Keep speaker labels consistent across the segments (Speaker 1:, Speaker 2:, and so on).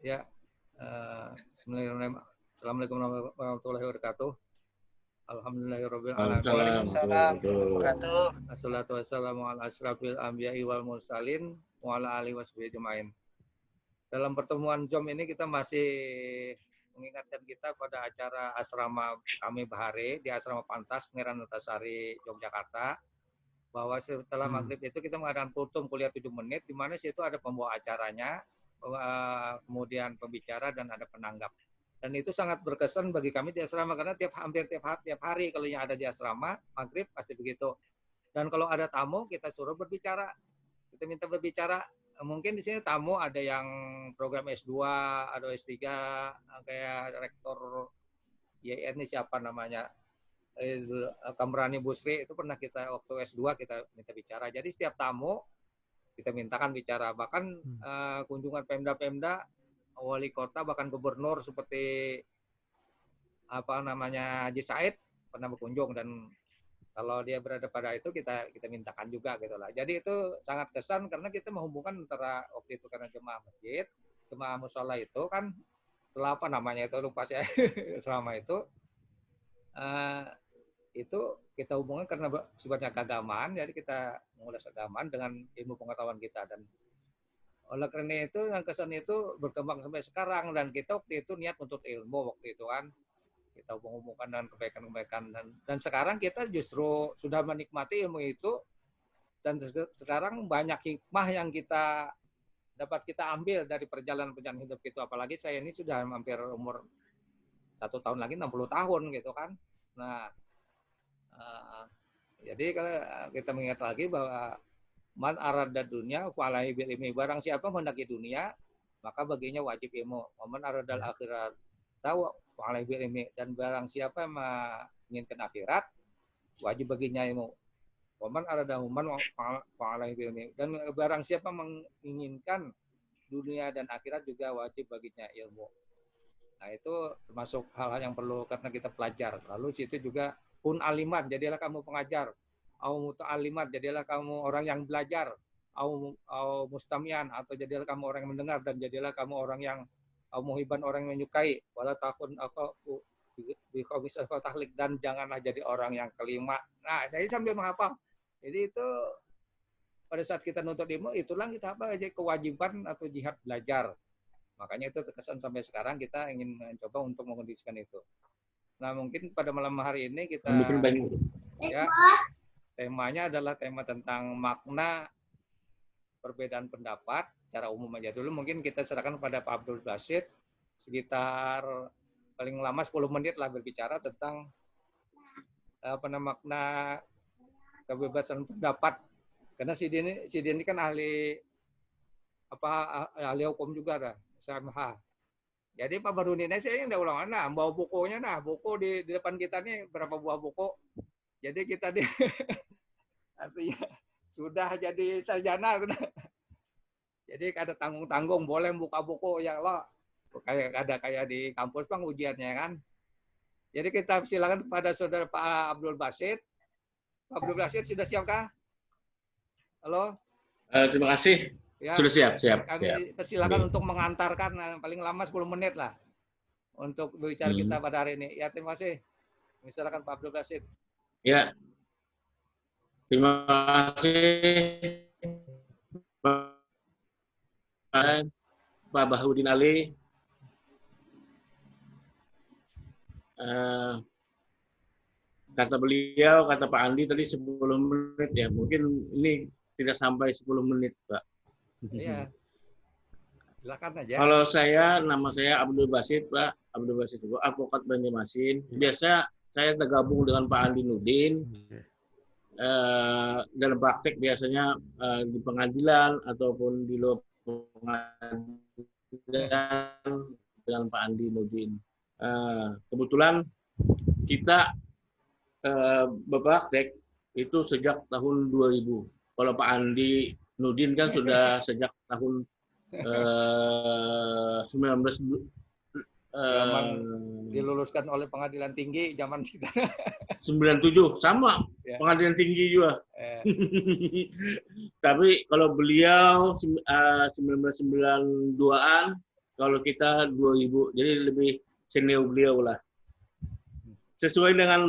Speaker 1: Ya, Bismillahirrahmanirrahim. Assalamualaikum warahmatullahi wabarakatuh. Alhamdulillahirabbil alamin.
Speaker 2: Waalaikumsalam warahmatullahi wabarakatuh.
Speaker 1: Assalatu wassalamu ala asyrafil anbiya'i wal mursalin wa ala alihi washabihi ajmain. Dalam pertemuan Jom ini kita masih mengingatkan kita pada acara asrama kami Bahare di Asrama Pantas Pangeran Antasari Yogyakarta, bahwa setelah maghrib itu kita mengadakan kultum kuliah 7 menit, di mana situ ada pembawa acaranya, kemudian pembicara dan ada penanggap. Dan itu sangat berkesan bagi kami di asrama karena hampir tiap hari kalau yang ada di asrama maghrib pasti begitu. Dan kalau ada tamu kita suruh berbicara, kita minta berbicara. Mungkin di sini tamu ada yang program S2, ada S3, kayak rektor YIN ini siapa namanya, Kamrani Busri itu pernah kita waktu S2 kita minta bicara. Jadi setiap tamu kita mintakan bicara. Bahkan kunjungan Pemda-Pemda, wali kota, bahkan gubernur seperti Haji Said pernah berkunjung, dan kalau dia berada pada itu kita mintakan juga gitu lah. Jadi itu sangat kesan karena kita menghubungkan antara waktu itu karena jemaah masjid, jemaah musola itu kan apa namanya itu lupa saya selama itu kita hubungkan karena sifatnya keagamaan, jadi kita mengulas keagamaan dengan ilmu pengetahuan kita. Dan oleh karena itu yang kesan itu berkembang sampai sekarang, dan kita waktu itu niat untuk ilmu waktu itu kan, kita hubung-hubungkan dengan kebaikan-kebaikan, dan sekarang kita justru sudah menikmati ilmu itu, dan sekarang banyak hikmah yang kita dapat kita ambil dari perjalanan hidup itu. Apalagi saya ini sudah hampir umur 1 tahun lagi 60 tahun gitu kan. Nah, jadi kalau kita mengingat lagi bahwa man arada dunia fa'alaihi bil ilmi, barang siapa mendaki dunia maka baginya wajib ilmu. Man aradal akhirat tahu fa'alaihi bil ilmi, dan barang siapa yang menginginkan akhirat wajib baginya ilmu. Man arada man fa'alaihi bil ilmi, dan barang siapa menginginkan dunia dan akhirat juga wajib baginya ilmu. Nah, itu termasuk hal-hal yang perlu karena kita pelajar. Lalu situ juga kun alimat, jadilah kamu pengajar. Au muta'alimat, jadilah kamu orang yang belajar. Au mustamian, atau jadilah kamu orang yang mendengar, dan jadilah kamu orang yang muhiban, orang yang menyukai. Wala takun bi khamisal tahlik, dan janganlah jadi orang yang kelima. Nah, jadi sambil menghafal. Jadi itu pada saat kita nuntut ilmu, itulah kita aja kewajiban atau jihad belajar. Makanya itu terkesan sampai sekarang kita ingin mencoba untuk mengkondisikan itu. Nah, mungkin pada malam hari ini kita ya, temanya adalah tema tentang makna perbedaan pendapat secara umum aja dulu. Mungkin kita serahkan kepada Pak Abdul Basit sekitar paling lama 10 menit lah berbicara tentang makna kebebasan pendapat. Karena si Dini kan ahli hukum juga dah, SMH. Jadi Pak Baruni ini saya yang ulang, bawa bukunya, buku di depan kita nih berapa buah buku. Jadi kita artinya sudah jadi sarjana. Jadi ada tanggung-tanggung, boleh buka buku ya lo. Kayak di kampus Bang ujiannya kan. Jadi kita silakan kepada saudara Pak Abdul Basit. Pak Abdul Basit sudah siapkah? Halo?
Speaker 2: Terima kasih. Ya, sudah siap.
Speaker 1: Kami persilakan untuk mengantarkan paling lama 10 menit lah untuk berbicara kita pada hari ini. Ya, terima kasih. Silakan Pak Abdul Basit.
Speaker 2: Ya, terima kasih Pak Bahudin Ali. Kata beliau, kata Pak Andi tadi 10 menit ya. Mungkin ini tidak sampai 10 menit, Pak.
Speaker 1: Iya. Silakan aja.
Speaker 2: Kalau nama saya Abdul Basit, Pak. Abdul Basit itu advokat Banjarmasin. Biasa saya tergabung dengan Pak Andi Nudin. Dalam praktek biasanya di pengadilan ataupun di luar pengadilan dengan Pak Andi Nudin. Kebetulan kita berpraktek itu sejak tahun 2000. Kalau Pak Andi Nudin kan sudah sejak tahun
Speaker 1: 19 diluluskan oleh pengadilan tinggi zaman kita.
Speaker 2: 97 sama ya. Pengadilan tinggi juga. Tapi kalau beliau 1992-an Kalau kita 2000, jadi lebih senior beliau lah. Sesuai dengan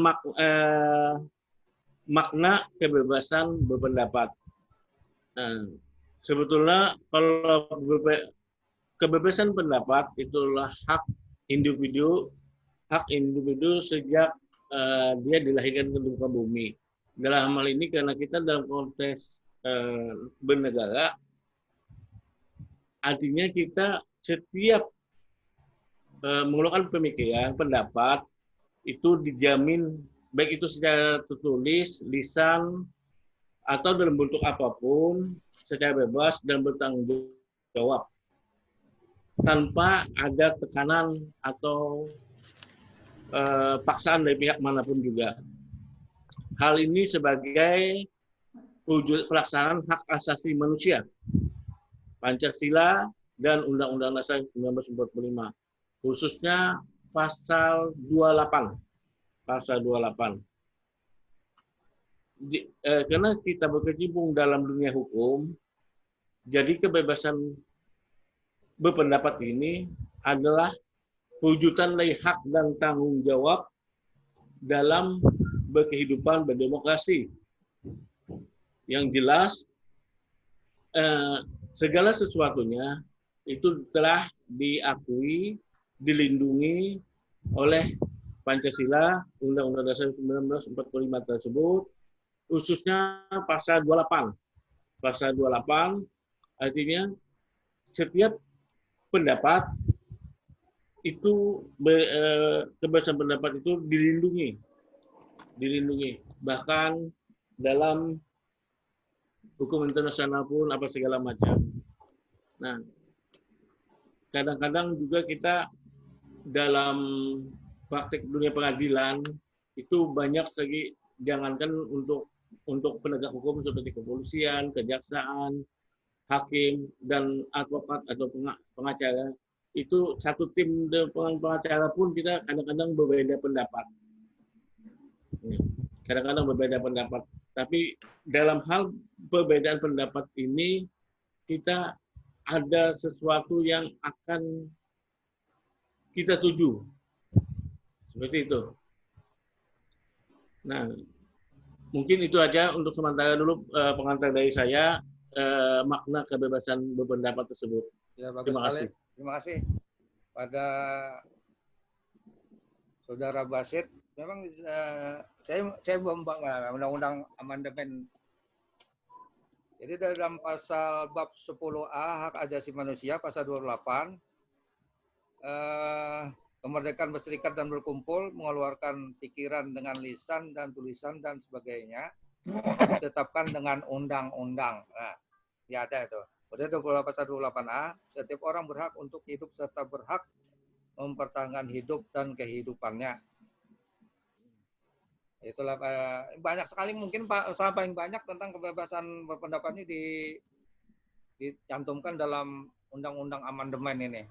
Speaker 2: makna kebebasan berpendapat. Sebetulnya kalau kebebasan pendapat itulah hak individu sejak dia dilahirkan ke muka bumi. Dalam hal ini karena kita dalam konteks bernegara, artinya kita setiap mengeluarkan pemikiran, pendapat, itu dijamin baik itu secara tertulis, lisan, atau dalam bentuk apapun secara bebas dan bertanggung jawab tanpa ada tekanan atau paksaan dari pihak manapun juga. Hal ini sebagai wujud pelaksanaan hak asasi manusia, Pancasila dan Undang-Undang Dasar 1945, khususnya pasal 28. Pasal 28. Karena kita berkecimpung dalam dunia hukum, jadi kebebasan berpendapat ini adalah wujudkan dari hak dan tanggung jawab dalam berkehidupan berdemokrasi. Yang jelas, segala sesuatunya itu telah diakui, dilindungi oleh Pancasila, Undang-Undang Dasar 1945 tersebut, khususnya pasal 28. Pasal 28 artinya setiap pendapat itu kebebasan pendapat itu dilindungi. Bahkan dalam hukum internasional pun apa segala macam. Nah, kadang-kadang juga kita dalam praktek dunia pengadilan itu banyak lagi, jangankan untuk penegak hukum seperti kepolisian, kejaksaan, hakim, dan advokat atau pengacara, itu satu tim pengacara pun kita kadang-kadang berbeda pendapat. Kadang-kadang berbeda pendapat. Tapi dalam hal perbedaan pendapat ini, kita ada sesuatu yang akan kita tuju. Seperti itu. Nah, mungkin itu aja untuk sementara dulu pengantar dari saya, makna kebebasan berpendapat tersebut.
Speaker 1: Ya, bagus
Speaker 2: Terima kasih.
Speaker 1: Terima kasih pada Saudara Basit. Memang saya membanggakan Undang-Undang Amandemen. Jadi dalam pasal bab 10A hak asasi manusia pasal 28, kemerdekaan berserikat dan berkumpul, mengeluarkan pikiran dengan lisan dan tulisan dan sebagainya, ditetapkan dengan undang-undang. Nah, ya ada itu. Pada pasal 28A, setiap orang berhak untuk hidup serta berhak mempertahankan hidup dan kehidupannya. Itulah banyak sekali, mungkin pasal paling banyak tentang kebebasan berpendapat ini dicantumkan dalam Undang-Undang Amandemen ini.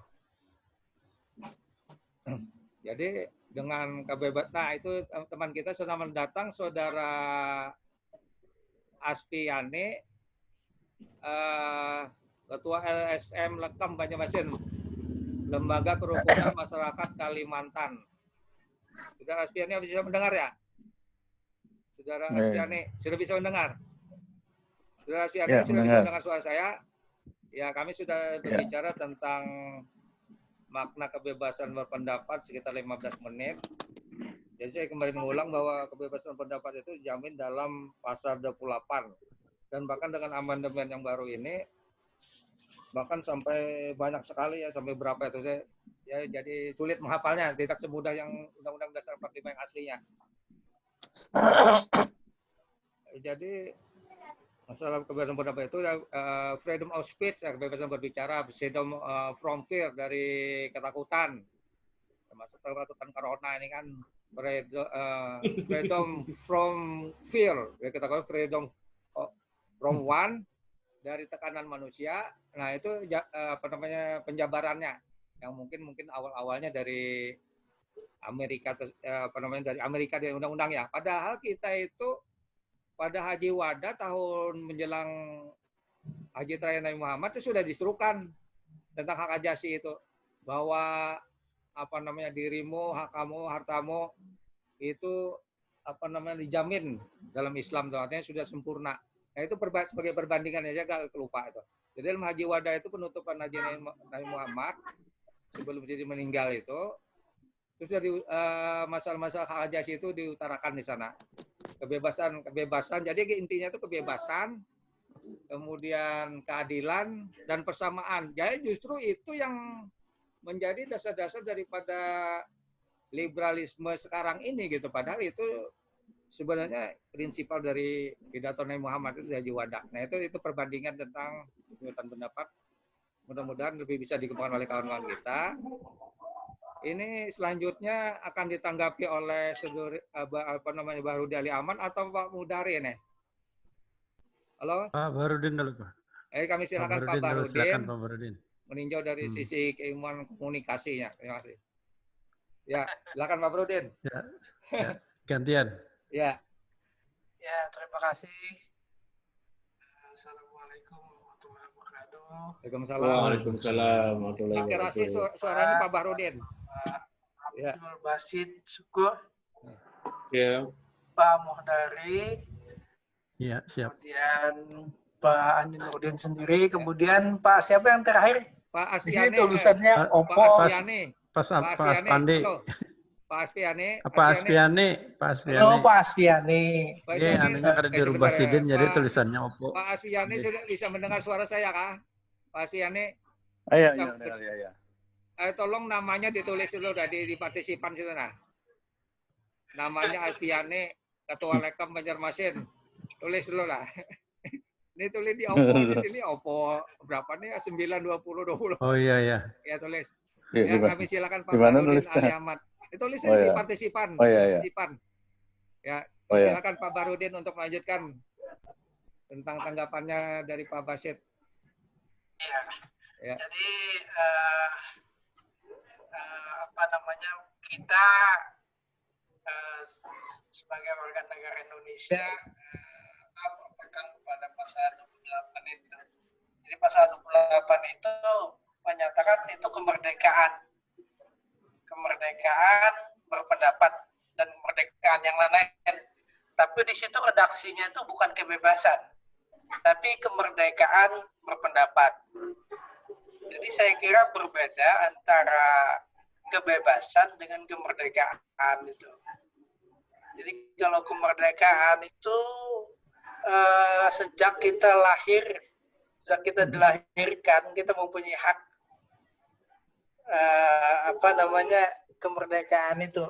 Speaker 1: Jadi dengan kebebasan, nah itu teman kita selamat datang Saudara Aspiani, Ketua LSM Lekam Banjarmasin, Lembaga Kerukunan Masyarakat Kalimantan. Saudara Aspiani bisa mendengar ya? Saudara Aspiani sudah bisa mendengar? Saudara Aspiani sudah bisa mendengar suara saya? Ya, kami sudah berbicara tentang makna kebebasan berpendapat sekitar 15 menit. Jadi saya kembali mengulang bahwa kebebasan pendapat itu dijamin dalam pasal 28. Dan bahkan dengan amandemen yang baru ini, bahkan sampai banyak sekali ya, sampai berapa itu saya ya, jadi sulit menghafalnya, tidak semudah yang Undang-Undang Dasar 45 yang aslinya. Jadi masalah kebebasan pendapat itu freedom of speech, ya, kebebasan berbicara, freedom from fear, dari ketakutan, termasuk ketakutan corona ini kan, freedom from fear, ya, ketakutan, freedom from one, dari tekanan manusia. Nah itu apa namanya penjabarannya, yang mungkin awal-awalnya dari Amerika, apa namanya dari Amerika, dari undang-undang ya. Padahal kita itu pada Haji Wada tahun menjelang Haji Terakhir Nabi Muhammad itu sudah diserukan tentang hak asasi itu. bahwa apa namanya dirimu, hak kamu, hartamu itu apa namanya dijamin dalam Islam tuh, artinya sudah sempurna. Nah itu sebagai perbandingan aja gak lupa itu. Jadi dalam haji wada itu penutupan haji Nabi Muhammad sebelum dia meninggal itu sudah masalah-masalah hak asasi itu diutarakan di sana. Kebebasan. Jadi intinya itu kebebasan, kemudian keadilan dan persamaan. Jadi justru itu yang menjadi dasar-dasar daripada liberalisme sekarang ini gitu. Padahal itu sebenarnya prinsipal dari pidato Nabi Muhammad itu haji wada. Nah itu perbandingan tentang kebebasan pendapat. Mudah-mudahan lebih bisa dikembangkan oleh kawan-kawan kita. Ini selanjutnya akan ditanggapi oleh Bahrudin Ali Aman atau Pak Mudari nih? Halo?
Speaker 3: Pak Bahrudin dulu, Pak.
Speaker 1: Kami silakan Pak Bahrudin.
Speaker 3: Silakan Pak Bahrudin.
Speaker 1: Meninjau dari sisi keilmuan komunikasinya. Terima kasih. Ya, silakan Pak Bahrudin.
Speaker 3: Ya, gantian.
Speaker 1: Ya.
Speaker 4: Ya, terima kasih. Assalamualaikum warahmatullahi wabarakatuh.
Speaker 1: Waalaikumsalam.
Speaker 2: Waalaikumsalam.
Speaker 1: Pakai rasi suaranya Pak Bahrudin.
Speaker 4: Ya. Abdul Basit Syukur.
Speaker 2: Ya.
Speaker 4: Pak Muhdari.
Speaker 3: Ya, siap.
Speaker 4: Kemudian Pak Andi Nurdin sendiri. Kemudian Pak siapa yang terakhir?
Speaker 1: Pak
Speaker 4: Di sini
Speaker 1: Aspiane.
Speaker 4: tulisannya Oppo.
Speaker 1: Pak Aspiane.
Speaker 3: Pak Aspiane.
Speaker 1: Pak Aspiane.
Speaker 3: Pak Aspiane. Pak Aspiane.
Speaker 4: Oh, Pak Aspiane.
Speaker 3: Iya, anunya ada dirubah sidin jadi tulisannya Oppo.
Speaker 1: Pak Aspiane sudah bisa mendengar suara saya kah? Pak Aspiane.
Speaker 5: Iya.
Speaker 1: Tolong namanya ditulis dulu di partisipan situ nah. Namanya Aspiane, Ketua Lekam Banjarmasin. Tulis dulu lah. Ini tulis di Oppo, ini Oppo berapa nih? 9 20 20.
Speaker 3: Oh iya.
Speaker 1: Ya tulis.
Speaker 5: Ya,
Speaker 1: kami silakan Pak Bahrudin Ali Ahmad. Tulis di partisipan. Partisipan. Ya, silakan Pak Bahrudin untuk melanjutkan tentang tanggapannya dari Pak Basit.
Speaker 4: Ya. Jadi kita sebagai warga negara Indonesia berpegang pada pasal 28 itu. Jadi pasal 28 itu menyatakan itu kemerdekaan berpendapat dan kemerdekaan yang lain. Tapi di situ redaksinya itu bukan kebebasan, tapi kemerdekaan berpendapat. Jadi saya kira berbeda antara kebebasan dengan kemerdekaan itu. Jadi kalau kemerdekaan itu sejak kita dilahirkan kita mempunyai hak kemerdekaan itu.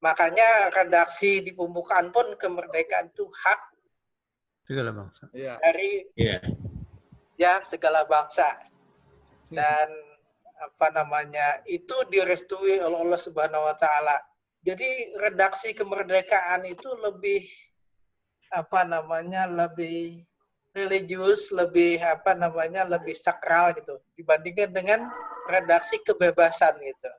Speaker 4: Makanya redaksi di pembukaan pun kemerdekaan itu hak
Speaker 3: segala bangsa.
Speaker 4: Dari segala bangsa. Dan itu direstui oleh Allah Subhanahu wa taala. Jadi redaksi kemerdekaan itu lebih lebih religius, lebih lebih sakral gitu dibandingkan dengan redaksi kebebasan gitu.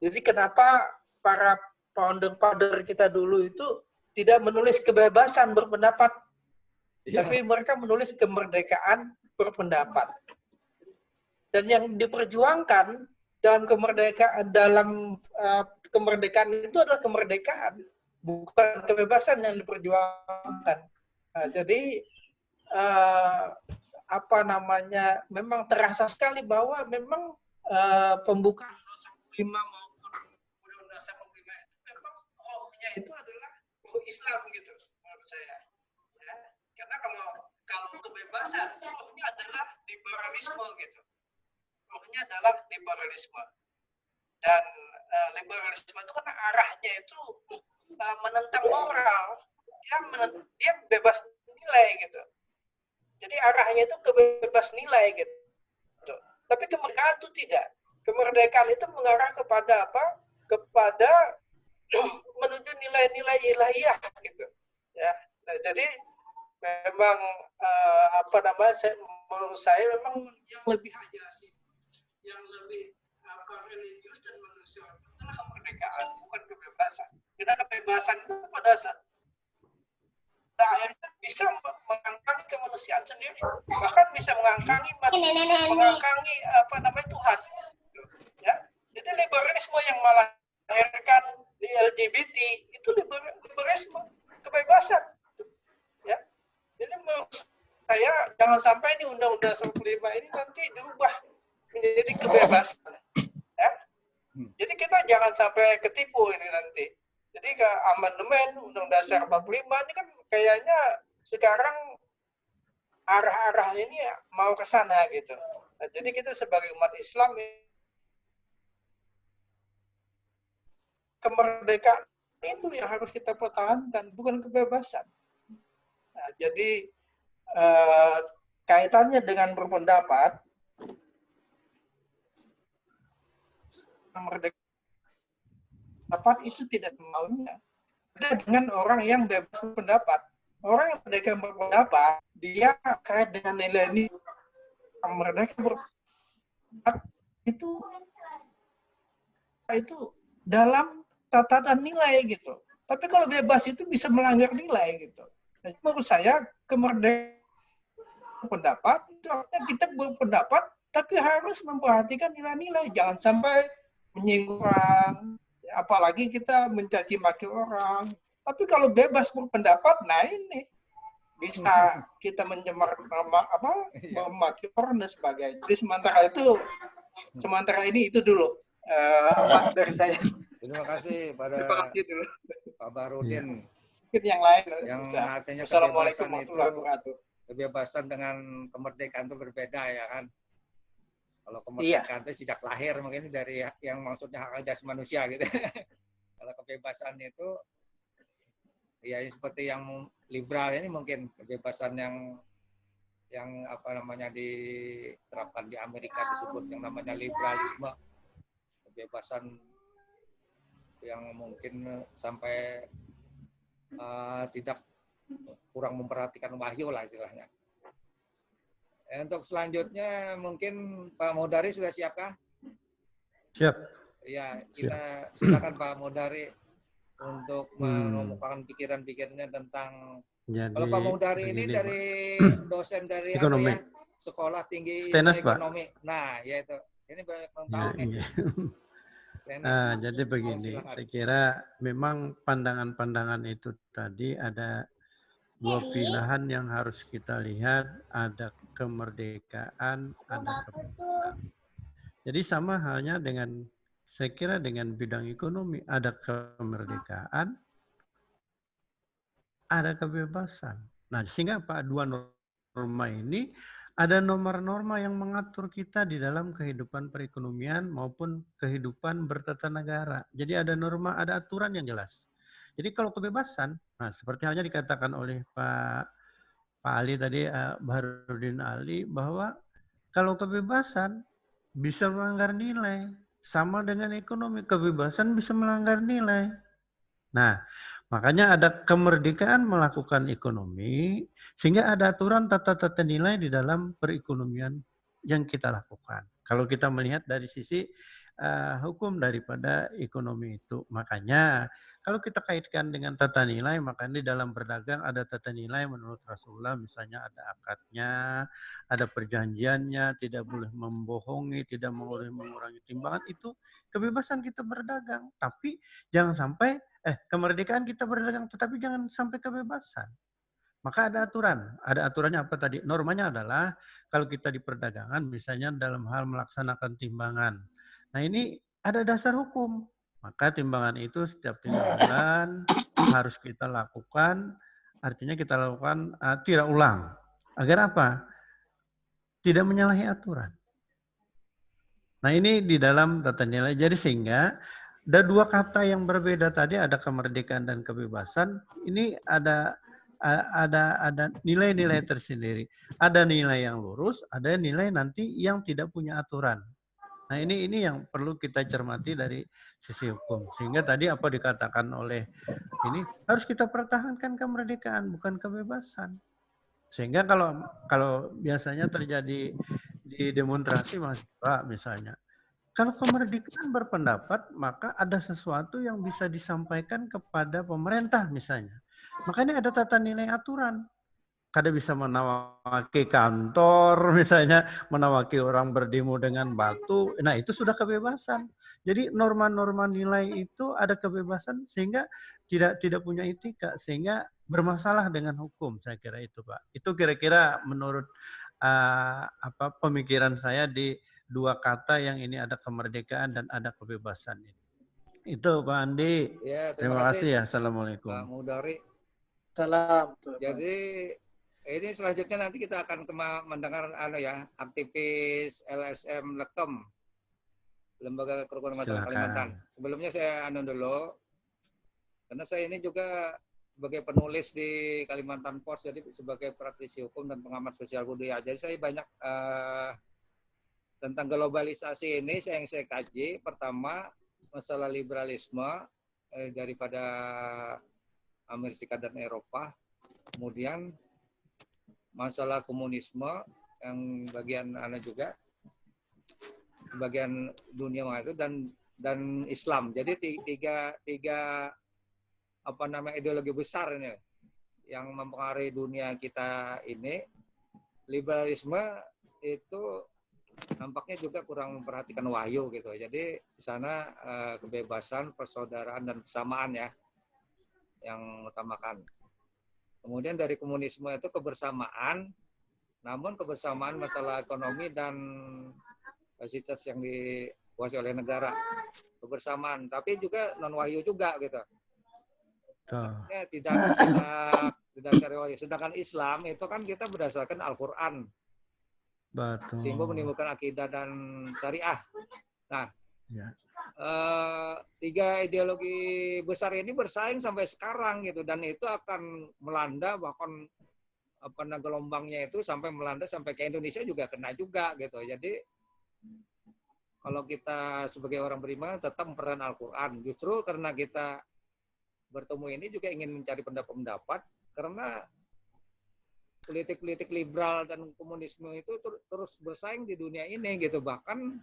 Speaker 4: Jadi kenapa para founder kita dulu itu tidak menulis kebebasan berpendapat, tapi mereka menulis kemerdekaan berpendapat. Dan yang diperjuangkan dalam kemerdekaan itu adalah kemerdekaan, bukan kebebasan yang diperjuangkan. Nah, jadi memang terasa sekali bahwa memang pembukaan Undang-Undang 45 maupun Undang-Undang 45 itu memang rohnya itu adalah roh Islam gitu menurut saya. Ya. Karena kalau kebebasan itu rohnya adalah liberalisme gitu. Rohnya adalah liberalisme. Dan liberalisme itu kan arahnya itu menentang moral. Dia bebas nilai gitu. Jadi arahnya itu kebebas nilai gitu. Tapi kemerdekaan itu tidak. Kemerdekaan itu mengarah kepada apa? Kepada menuju nilai-nilai ilahiyah gitu. Ya. Nah, jadi memang menurut saya memang yang lebih hajasi, yang lebih religius dan manusiawi adalah kemerdekaan, bukan kebebasan. Karena kebebasan itu pada saat akhirnya bisa mengangkangi kemanusiaan sendiri, bahkan bisa mengangkangi Tuhan. liberalisme yang melahirkan di LGBT itu liberalisme, kebebasan. Ya. Jadi menurut saya jangan sampai ini Undang-Undang 45 ini nanti diubah menjadi kebebasan. Ya. Jadi kita jangan sampai ketipu ini nanti. Jadi ke amandemen Undang Dasar 45 ini kan kayaknya sekarang arah-arah ini mau ke sana gitu. Nah, jadi kita sebagai umat Islam kemerdekaan itu yang harus kita pertahankan, bukan kebebasan. Nah, jadi kaitannya dengan berpendapat, kemerdekaan itu tidak maunya. Beda dengan orang yang bebas berpendapat. Orang yang merdeka berpendapat, dia kait dengan nilai-nilai merdeka berpendapat itu dalam tatanan nilai gitu. Tapi kalau bebas itu bisa melanggar nilai gitu. Jadi menurut saya kemerdekaan berpendapat itu artinya kita berpendapat tapi harus memperhatikan nilai-nilai, jangan sampai menyinggung orang, apalagi kita mencaci maki orang. Tapi kalau bebas berpendapat, nah ini bisa kita mencemar nama memaki orang dan sebagainya. Jadi sementara ini itu dulu dari saya.
Speaker 1: Terima kasih pada
Speaker 4: dulu.
Speaker 1: Pak Barudin.
Speaker 4: Mungkin yang lain
Speaker 1: Yang
Speaker 4: bisa.
Speaker 1: artinya
Speaker 4: Assalamualaikum
Speaker 1: kebebasan itu,
Speaker 4: warahmatullahi wabarakatuh.
Speaker 1: kebebasan dengan kemerdekaan itu berbeda ya kan. Kalau kemerdekaan itu sejak lahir mungkin dari yang maksudnya hak asasi manusia gitu. Kalau kebebasan itu ya seperti yang liberal ini mungkin kebebasan yang apa namanya diterapkan di Amerika disebut yang namanya liberalisme, kebebasan yang mungkin sampai tidak kurang memperhatikan wahyu lah istilahnya. Untuk selanjutnya mungkin Pak Modari sudah siapkah?
Speaker 3: Siap.
Speaker 1: Ya, kita silakan Pak Modari untuk mengemukakan pikiran-pikirannya tentang.
Speaker 3: Jadi,
Speaker 1: kalau Pak Modari ini
Speaker 3: begini,
Speaker 1: dari dosen dari
Speaker 3: ekonomi.
Speaker 1: apa ya? Sekolah Tinggi
Speaker 3: Stenas,
Speaker 1: Ekonomi. Pak. Nah, ya itu. Ini banyak yang tahu nih.
Speaker 3: Iya. Jadi begini, saya kira memang pandangan-pandangan itu tadi ada dua pilihan yang harus kita lihat, ada kemerdekaan, ada kebebasan. Jadi sama halnya dengan, saya kira dengan bidang ekonomi, ada kemerdekaan, ada kebebasan. Nah, sehingga Pak, dua norma ini ada norma-norma yang mengatur kita di dalam kehidupan perekonomian maupun kehidupan bertatanegara. Jadi ada norma, ada aturan yang jelas. Jadi kalau kebebasan, nah seperti halnya dikatakan oleh Pak Ali tadi, Baharudin Ali, bahwa kalau kebebasan bisa melanggar nilai, sama dengan ekonomi, kebebasan bisa melanggar nilai. Nah, makanya ada kemerdekaan melakukan ekonomi, sehingga ada aturan tata-tata nilai di dalam perekonomian yang kita lakukan. Kalau kita melihat dari sisi hukum daripada ekonomi itu. Makanya kalau kita kaitkan dengan tata nilai, maka di dalam berdagang ada tata nilai menurut Rasulullah, misalnya ada akadnya, ada perjanjiannya, tidak boleh membohongi, tidak boleh mengurangi timbangan, itu kebebasan kita berdagang. Tapi jangan sampai, kemerdekaan kita berdagang, tetapi jangan sampai kebebasan. Maka ada aturan. Ada aturannya apa tadi? Normanya adalah kalau kita di perdagangan, misalnya dalam hal melaksanakan timbangan. Nah ini ada dasar hukum. Maka timbangan itu setiap 3 bulan harus kita lakukan. Artinya kita lakukan tidak ulang. Agar apa? Tidak menyalahi aturan. Nah ini di dalam tata nilai. Jadi sehingga ada dua kata yang berbeda tadi, ada kemerdekaan dan kebebasan. Ini ada nilai-nilai tersendiri. Ada nilai yang lurus, ada nilai nanti yang tidak punya aturan. Nah ini yang perlu kita cermati dari sisi hukum. Sehingga tadi apa dikatakan oleh ini, harus kita pertahankan kemerdekaan, bukan kebebasan. Sehingga kalau biasanya terjadi di demonstrasi mahasiswa misalnya, kalau kemerdekaan berpendapat, maka ada sesuatu yang bisa disampaikan kepada pemerintah misalnya. Makanya ada tata nilai aturan. kada bisa menawaki kantor, misalnya menawaki orang berdemo dengan batu. Nah, itu sudah kebebasan. Jadi norma-norma nilai itu ada kebebasan sehingga tidak punya etika, sehingga bermasalah dengan hukum. Saya kira itu, Pak. Itu kira-kira menurut pemikiran saya di dua kata yang ini ada kemerdekaan dan ada kebebasan ini. Itu Pak Andi.
Speaker 1: Ya,
Speaker 3: Terima kasih ya. Assalamualaikum.
Speaker 1: Pak Mudari.
Speaker 4: Salam.
Speaker 1: Jadi ini selanjutnya nanti kita akan mendengar aktivis LSM Lekem, Lembaga Kerukunan Masyarakat Kalimantan. Sebelumnya saya dulu, karena saya ini juga sebagai penulis di Kalimantan Post, jadi sebagai praktisi hukum dan pengamat sosial budaya. Jadi saya banyak tentang globalisasi ini yang saya kaji. Pertama, masalah liberalisme daripada Amerika dan Eropa. Kemudian masalah komunisme yang bagian juga bagian dunia itu dan Islam. Jadi tiga ideologi besar ini yang mempengaruhi dunia kita ini. Liberalisme itu nampaknya juga kurang memperhatikan wahyu gitu. Jadi di sana kebebasan, persaudaraan dan kesamaan ya yang utamakan. Kemudian dari komunisme itu kebersamaan, namun kebersamaan masalah ekonomi dan fasilitas yang dikuasai oleh negara. Kebersamaan, tapi juga non wahyu juga gitu. Ya, tidak cari wahyu. Sedangkan Islam itu kan kita berdasarkan Al-Quran.
Speaker 3: Betul.
Speaker 1: Sehingga menimbulkan akidah dan syariah. Nah, ya. Tiga ideologi besar ini bersaing sampai sekarang gitu, dan itu akan melanda, bahkan gelombangnya itu sampai melanda sampai ke Indonesia juga kena juga gitu. Jadi kalau kita sebagai orang beriman tetap memperhatikan Al-Quran. Justru karena kita bertemu ini juga ingin mencari pendapat-pendapat, karena politik-politik liberal dan komunisme itu terus bersaing di dunia ini gitu. Bahkan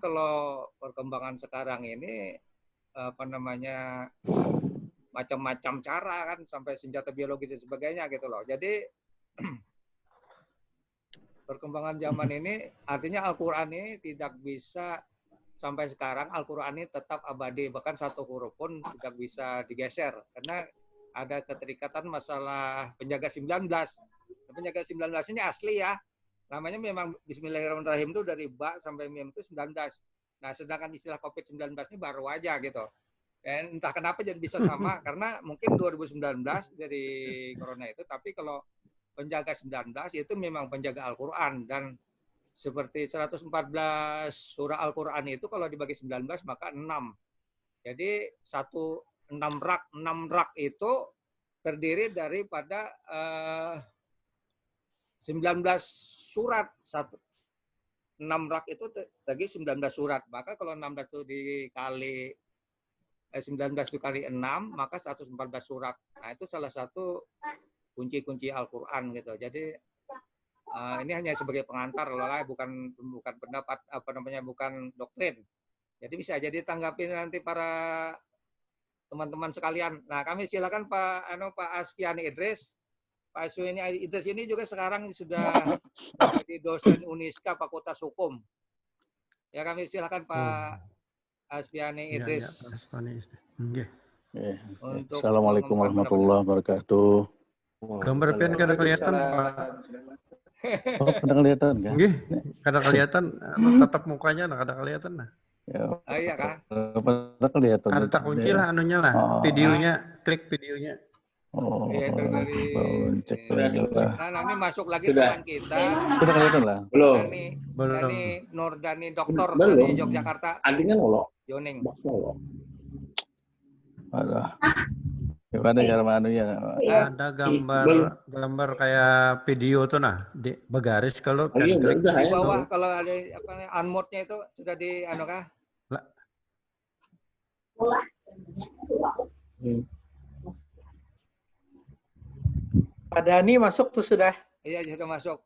Speaker 1: kalau perkembangan sekarang ini macam-macam cara kan, sampai senjata biologis dan sebagainya gitu loh. Jadi perkembangan zaman ini artinya Al-Quran ini tidak bisa, sampai sekarang Al-Quran ini tetap abadi, bahkan satu huruf pun tidak bisa digeser karena ada keterikatan masalah penjaga 19. Penjaga 19 ini asli ya. Namanya memang Bismillahirrahmanirrahim itu dari ba sampai mim itu 19. Nah, sedangkan istilah COVID-19 ini baru aja gitu. Dan entah kenapa jadi bisa sama, karena mungkin 2019 dari corona itu, tapi kalau penjaga 19 itu memang penjaga Al-Quran. Dan seperti 114 surah Al-Quran itu kalau dibagi 19 maka 6. Jadi 6 rak itu terdiri daripada 19 surat. 6 rak itu bagi 19 surat. Maka kalau 16 itu dikali 19 dikali 6 maka 114 surat. Nah, itu salah satu kunci-kunci Al-Qur'an gitu. Jadi ini hanya sebagai pengantar loh, bukan pendapat bukan doktrin. Jadi bisa jadi tanggapi nanti para teman-teman sekalian. Nah, kami silakan Pak Aspiani Idris. Pak Aspiani Idris ini juga sekarang sudah jadi dosen Uniska Fakultas Hukum. Ya, kami silakan Pak Aspiani Idris.
Speaker 5: Assalamualaikum warahmatullahi wabarakatuh.
Speaker 3: Gambar pian kada kelihatan, Pak.
Speaker 5: Oh, kada kelihatan kan?
Speaker 3: Nggih, kada kelihatan, tatap mukanya kada kelihatan nah.
Speaker 5: Ya,
Speaker 1: iya kah?
Speaker 5: Pada kelihatan.
Speaker 3: Ada tak kunci lah anunya lah, videonya, klik videonya.
Speaker 5: Oh,
Speaker 1: iya, itu dari
Speaker 5: cek lah.
Speaker 1: Nah, nanti masuk lagi teman kita.
Speaker 5: Sudah kelihatan lah.
Speaker 2: Belum.
Speaker 1: Dani Nurdani dokter dari Yogyakarta.
Speaker 2: Adingan ngolok.
Speaker 1: Yoning.
Speaker 5: Ada. Gimana cara anunya?
Speaker 3: Ada gambar kayak video tuh nah di bergaris kalau
Speaker 1: di bawah kalau ada unmute-nya itu sudah di kah?
Speaker 4: Pak Dani masuk tuh sudah?
Speaker 1: Iya, sudah masuk.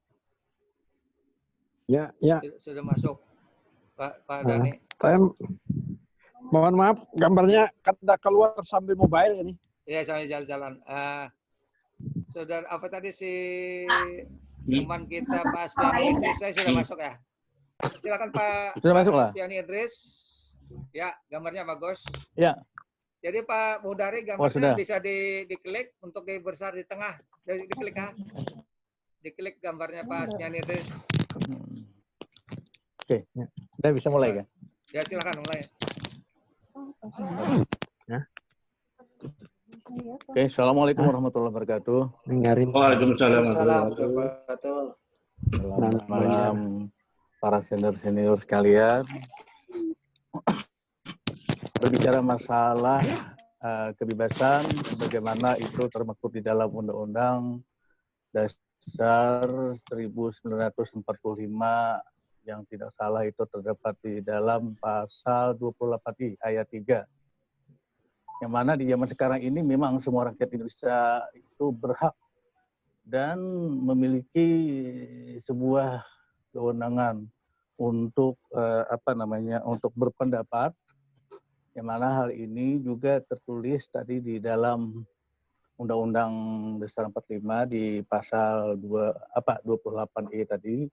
Speaker 6: Ya.
Speaker 1: Sudah masuk. Pak Dani.
Speaker 6: Saya mohon maaf, gambarnya kada keluar sambil mobile ini.
Speaker 1: Iya, saya jalan-jalan. Saudara apa tadi si teman kita Pak Aspiani Idris saya sudah masuk ya. Silakan Pak
Speaker 5: Sudah masuk lah.
Speaker 1: Aspiani Idris. Ya, gambarnya bagus.
Speaker 5: Ya.
Speaker 1: Jadi Pak Mudari
Speaker 5: sudah.
Speaker 1: gambarnya bisa diklik untuk dibesar di tengah. Diklik ya. Diklik gambarnya Pak Aspiani Idris.
Speaker 5: Oke. Udah bisa mulai kan?
Speaker 1: Ya silakan mulai.
Speaker 5: Oke, assalamualaikum warahmatullahi wabarakatuh.
Speaker 2: Waalaikumsalam.
Speaker 5: Selamat malam para senior serius berbicara masalah kebebasan, bagaimana itu termaktub di dalam Undang-Undang Dasar 1945 yang tidak salah itu terdapat di dalam pasal 28I ayat 3. Yang mana di zaman sekarang ini memang semua rakyat Indonesia itu berhak dan memiliki sebuah kewenangan untuk untuk berpendapat, yang mana hal ini juga tertulis tadi di dalam Undang-Undang Dasar 45 di pasal 28E tadi.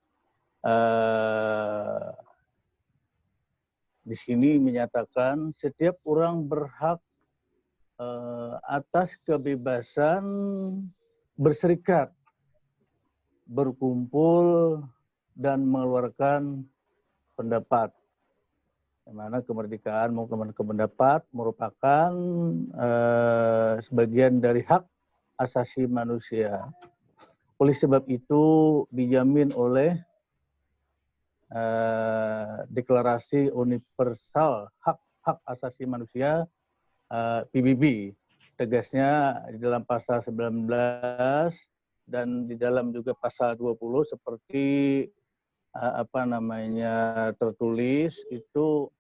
Speaker 5: Di sini menyatakan setiap orang berhak atas kebebasan berserikat, berkumpul, dan mengeluarkan pendapat. Yang mana kemerdekaan pendapat merupakan sebagian dari hak asasi manusia. Oleh sebab itu dijamin oleh Deklarasi Universal Hak Asasi Manusia PBB. Tegasnya di dalam pasal 19 dan di dalam juga pasal 20 seperti tertulis itu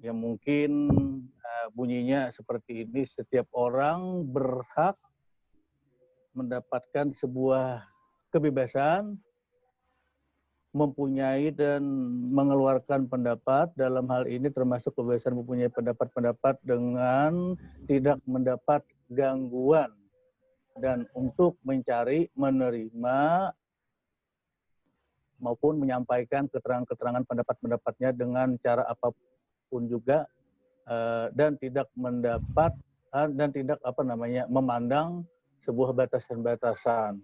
Speaker 5: yang mungkin bunyinya seperti ini: setiap orang berhak mendapatkan sebuah kebebasan, mempunyai dan mengeluarkan pendapat, dalam hal ini termasuk kebebasan mempunyai pendapat-pendapat dengan tidak mendapat gangguan, dan untuk mencari, menerima, maupun menyampaikan keterangan-keterangan pendapat-pendapatnya dengan cara apapun juga, dan tidak mendapat dan tidak memandang sebuah batasan-batasan.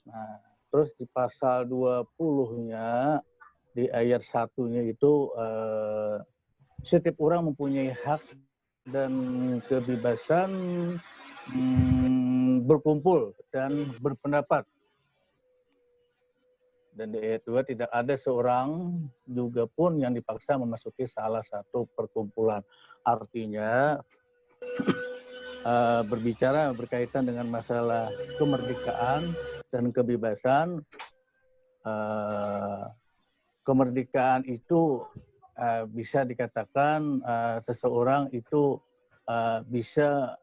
Speaker 5: Nah, terus di pasal 20-nya, di ayat 1-nya itu, setiap orang mempunyai hak dan kebebasan berkumpul dan berpendapat. Dan di ayat 2, tidak ada seorang juga pun yang dipaksa memasuki salah satu perkumpulan. Artinya, berbicara berkaitan dengan masalah kemerdekaan dan kebebasan, kemerdekaan itu bisa dikatakan seseorang itu bisa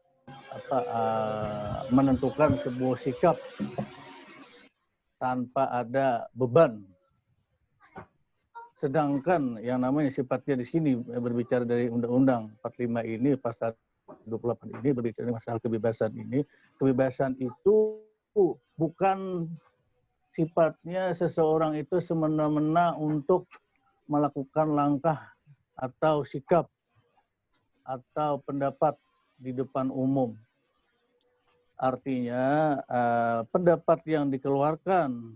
Speaker 5: menentukan sebuah sikap tanpa ada beban. Sedangkan yang namanya sifatnya di sini berbicara dari Undang-Undang 45 ini, pasal 28 ini berbicara masalah kebebasan ini. Kebebasan itu bukan sifatnya seseorang itu semena-mena untuk melakukan langkah atau sikap atau pendapat di depan umum. Artinya pendapat yang dikeluarkan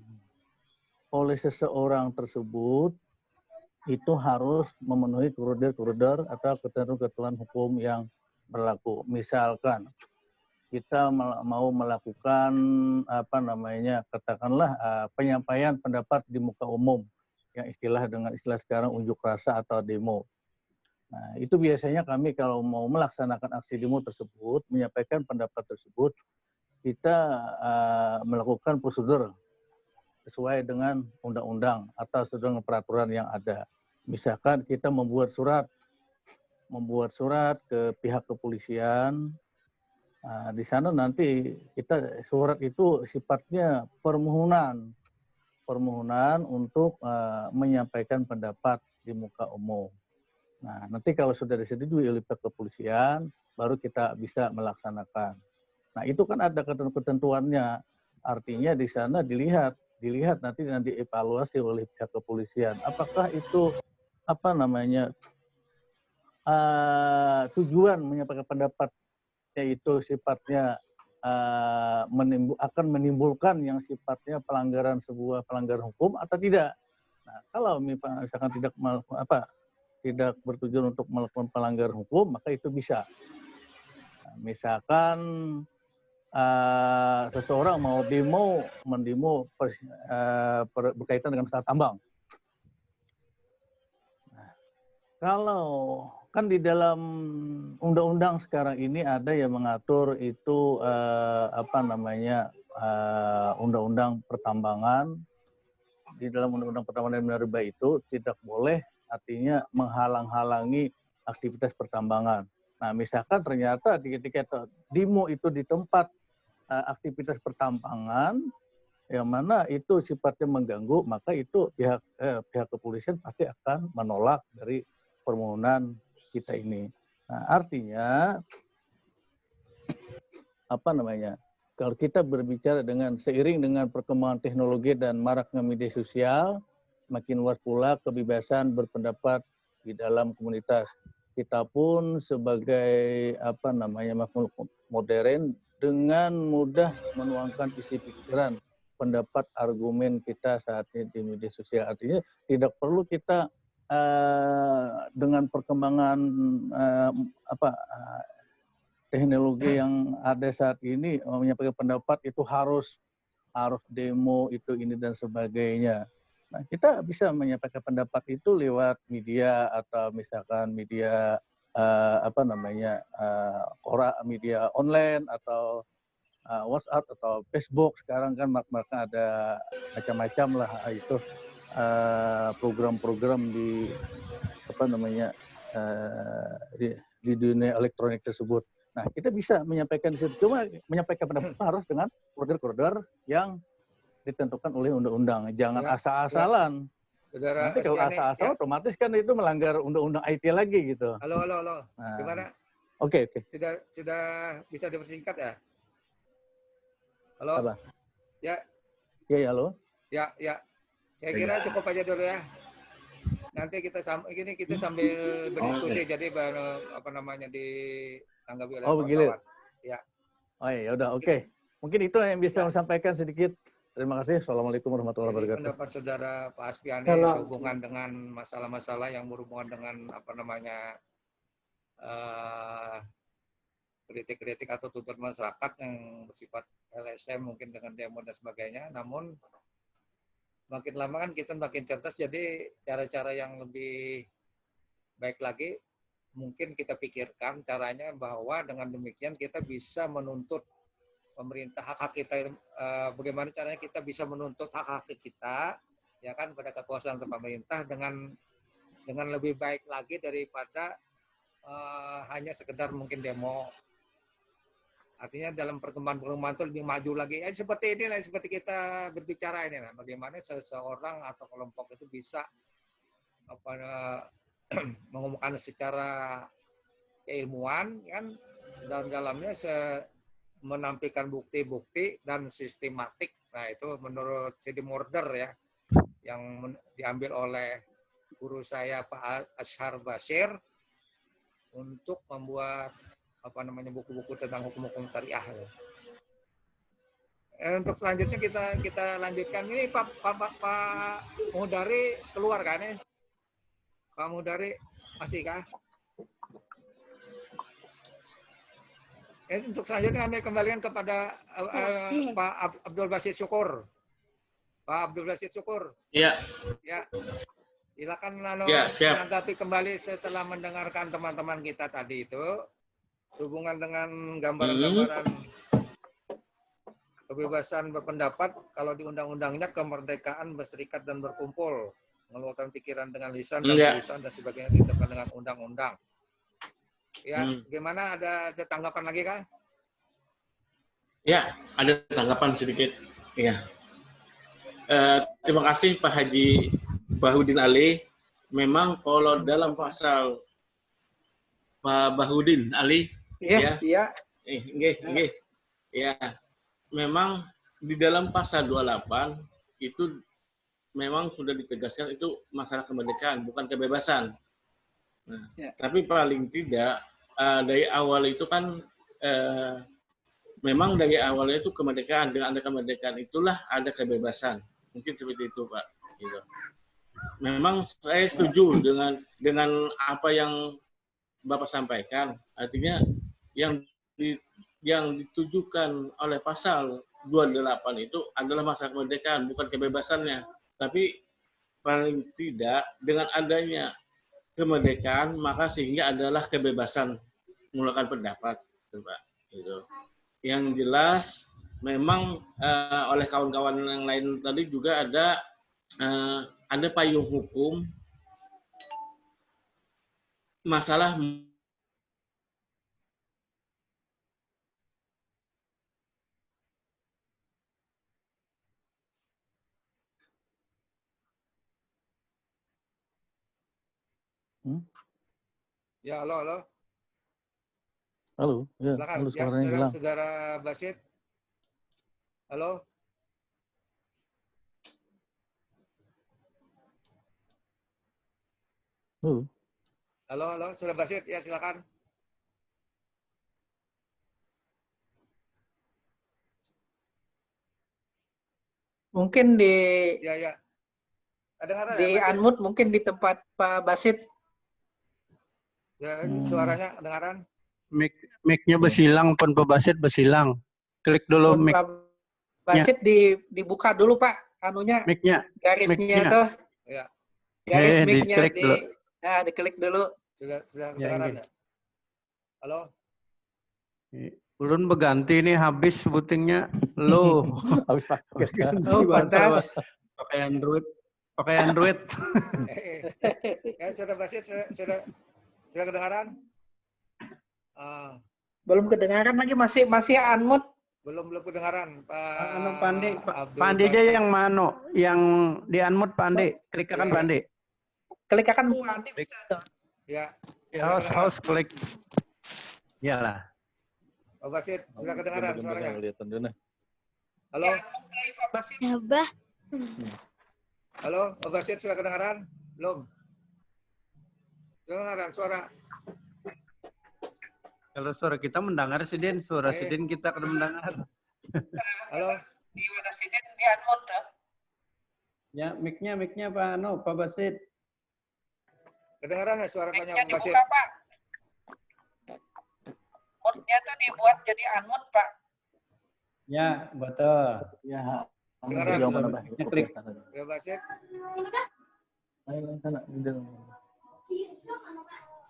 Speaker 5: oleh seseorang tersebut itu harus memenuhi koridor-koridor atau ketentuan hukum yang berlaku. Misalkan kita mau melakukan katakanlah penyampaian pendapat di muka umum, yang dengan istilah sekarang unjuk rasa atau demo. Nah, itu biasanya kami kalau mau melaksanakan aksi demo tersebut, menyampaikan pendapat tersebut, kita melakukan prosedur sesuai dengan undang-undang atau sesuai dengan peraturan yang ada. Misalkan kita membuat surat ke pihak kepolisian. Nah, di sana nanti surat itu sifatnya permohonan untuk menyampaikan pendapat di muka umum. Nah, nanti kalau sudah disetujui oleh pihak kepolisian, baru kita bisa melaksanakan. Nah, itu kan ada ketentuannya. Artinya di sana dilihat nanti dievaluasi oleh pihak kepolisian. Apakah itu tujuan menyampaikan pendapat yaitu sifatnya akan menimbulkan yang sifatnya sebuah pelanggaran hukum atau tidak. Nah, kalau misalkan tidak bertujuan untuk melakukan pelanggaran hukum, maka itu bisa. Nah, misalkan seseorang mau mendemo berkaitan dengan masalah tambang. Nah, kalau kan di dalam undang-undang sekarang ini ada yang mengatur itu undang-undang pertambangan. Di dalam undang-undang pertambangan dan minerba itu tidak boleh artinya menghalang-halangi aktivitas pertambangan. Nah, misalkan ternyata ketika demo itu di tempat aktivitas pertambangan yang mana itu sifatnya mengganggu, maka itu pihak kepolisian pasti akan menolak dari permohonan kita ini. Nah, artinya kalau kita berbicara seiring dengan perkembangan teknologi dan maraknya media sosial, makin luas pula kebebasan berpendapat di dalam komunitas. Kita pun sebagai makhluk modern dengan mudah menuangkan isi pikiran, pendapat, argumen kita saat ini di media sosial. Artinya tidak perlu kita dengan perkembangan teknologi yang ada saat ini menyampaikan pendapat itu harus demo itu ini dan sebagainya. Nah, kita bisa menyampaikan pendapat itu lewat media atau misalkan media media online atau WhatsApp atau Facebook. Sekarang kan mereka ada macam-macam lah itu program-program di di dunia elektronik tersebut. Nah, kita bisa menyampaikan di situ, cuma menyampaikan pendapat harus dengan koridor-koridor yang ditentukan oleh undang-undang. Jangan asal-asalan. Nanti kalau asal-asal otomatis kan itu melanggar undang-undang IT lagi gitu.
Speaker 1: Halo.
Speaker 5: Nah,
Speaker 1: Gimana?
Speaker 5: Oke.
Speaker 1: Sudah bisa dipersingkat ya? Halo?
Speaker 5: Apa?
Speaker 1: Ya.
Speaker 5: Ya, halo.
Speaker 1: Ya. Saya kira cukup aja dulu ya. Nanti kita sambil berdiskusi, jadi ditanggapi oleh
Speaker 5: begitu.
Speaker 1: Ya.
Speaker 5: Oh ya udah, oke. Mungkin itu yang bisa saya sampaikan sedikit. Terima kasih. Assalamualaikum warahmatullahi wabarakatuh.
Speaker 1: Pendapat saudara Pak Aspiani sehubungan dengan masalah-masalah yang berhubungan dengan kritik-kritik atau tuntutan masyarakat yang bersifat LSM mungkin dengan demo dan sebagainya. Namun makin lama kan kita makin cerdas, jadi cara-cara yang lebih baik lagi mungkin kita pikirkan caranya bahwa dengan demikian kita bisa menuntut pemerintah hak-hak kita, bagaimana caranya kita bisa menuntut hak-hak kita ya kan pada kekuasaan pemerintah dengan lebih baik lagi daripada hanya sekedar mungkin demo. Artinya dalam perkembangan itu lebih maju lagi. Seperti inilah, seperti kita berbicara ini, bagaimana seseorang atau kelompok itu bisa mengumumkan secara keilmuan, kan dalam-dalamnya menampilkan bukti-bukti dan sistematik. Nah, itu menurut Sidi Morder ya, yang diambil oleh guru saya Pak Ashar Bashir untuk membuat buku-buku tentang hukum-hukum syariah. Untuk selanjutnya kita lanjutkan. Ini Pak Mudari keluar kan ya? Pak Mudari masih kah? Untuk selanjutnya kami kembalikan kepada Pak Abdul Basit Syukur. Pak Abdul Basit Syukur.
Speaker 2: Iya.
Speaker 1: Ya. Silakan menanggapi kembali setelah mendengarkan teman-teman kita tadi itu. Hubungan dengan gambaran-gambaran kebebasan berpendapat, kalau di undang-undangnya kemerdekaan berserikat dan berkumpul, mengeluarkan pikiran dengan lisan dan tulisan dan sebagainya ditetapkan dengan undang-undang. Ya, gimana, ada tanggapan lagi Kang?
Speaker 2: Ya, ada tanggapan sedikit. Ya. Terima kasih Pak Haji Bahudin Ali. Memang kalau dalam pasal Pak Bahudin Ali,
Speaker 4: iya.
Speaker 2: Nggih. Ya, memang di dalam pasal 28 itu memang sudah ditegaskan itu masalah kemerdekaan, bukan kebebasan. Nah, tapi paling tidak dari awal itu kan memang dari awalnya itu kemerdekaan, dengan ada kemerdekaan itulah ada kebebasan. Mungkin seperti itu, Pak. Gitu. Memang saya setuju dengan apa yang Bapak sampaikan. Artinya yang ditujukan oleh pasal 28 itu adalah masa kemerdekaan, bukan kebebasannya. Tapi paling tidak dengan adanya kemerdekaan maka sehingga adalah kebebasan mengeluarkan pendapat, Pak. Gitu. Yang jelas memang oleh kawan-kawan yang lain tadi juga ada payung hukum masalah
Speaker 1: Ya, halo.
Speaker 5: Halo, ya,
Speaker 1: Silakan.
Speaker 5: halo,
Speaker 1: Ya,
Speaker 5: suaranya hilang.
Speaker 1: Saudara Basit. Halo. Halo, Saudara Basit. Ya, silakan.
Speaker 4: Mungkin di
Speaker 1: Ya. Kedengaran
Speaker 4: di
Speaker 1: ya, Basit?
Speaker 4: unmute mungkin di tempat Pak Basit.
Speaker 1: Ya, suaranya kedengaran.
Speaker 3: Mic-nya bersilang, pun Pak Basit bersilang. Klik dulu mic.
Speaker 4: Pak Basit dibuka dulu Pak, anunya
Speaker 3: Mic-nya.
Speaker 4: garisnya tuh.
Speaker 1: Ya.
Speaker 4: Garis mic-nya
Speaker 3: diklik dulu.
Speaker 4: diklik dulu.
Speaker 1: Sudah
Speaker 3: Ya,
Speaker 1: kedengaran
Speaker 3: ini.
Speaker 1: ya? Halo.
Speaker 3: Ulun berganti nih habis syutingnya lo.
Speaker 5: Habis pakai.
Speaker 4: Oh, pantas.
Speaker 3: Pakai Android.
Speaker 1: Ya, Saudara Basit, sudah kedengaran?
Speaker 4: Belum kedengaran lagi, masih unmute.
Speaker 1: Belum kedengaran, Pak.
Speaker 3: Pandi aja yang mano, yang di unmute Pandi. Klik akan Pandi.
Speaker 4: Klik akan Pandi bisa tuh.
Speaker 1: Ya.
Speaker 3: House klik. Iyalah.
Speaker 1: Pak Basit, sudah kedengaran suaranya? Halo.
Speaker 4: Pak Basit.
Speaker 1: Halo, Pak Basit, sudah kedengaran? Belum. Kedengaran suara.
Speaker 3: Kalau suara kita mendengar sih, Din. Suara si Din kita akan mendengar.
Speaker 1: Halo.
Speaker 4: Di wadah Sidin di unmute tuh.
Speaker 3: Ya, mic-nya Pak Basit.
Speaker 1: Kedengaran nggak suara
Speaker 4: Mic-nya
Speaker 1: Pak Basit?
Speaker 4: dibuka, Pak. Mute-nya tuh dibuat jadi unmute, Pak.
Speaker 3: Ya, betul.
Speaker 5: Ya,
Speaker 1: kedengaran.
Speaker 3: Klik.
Speaker 1: Pak Basit.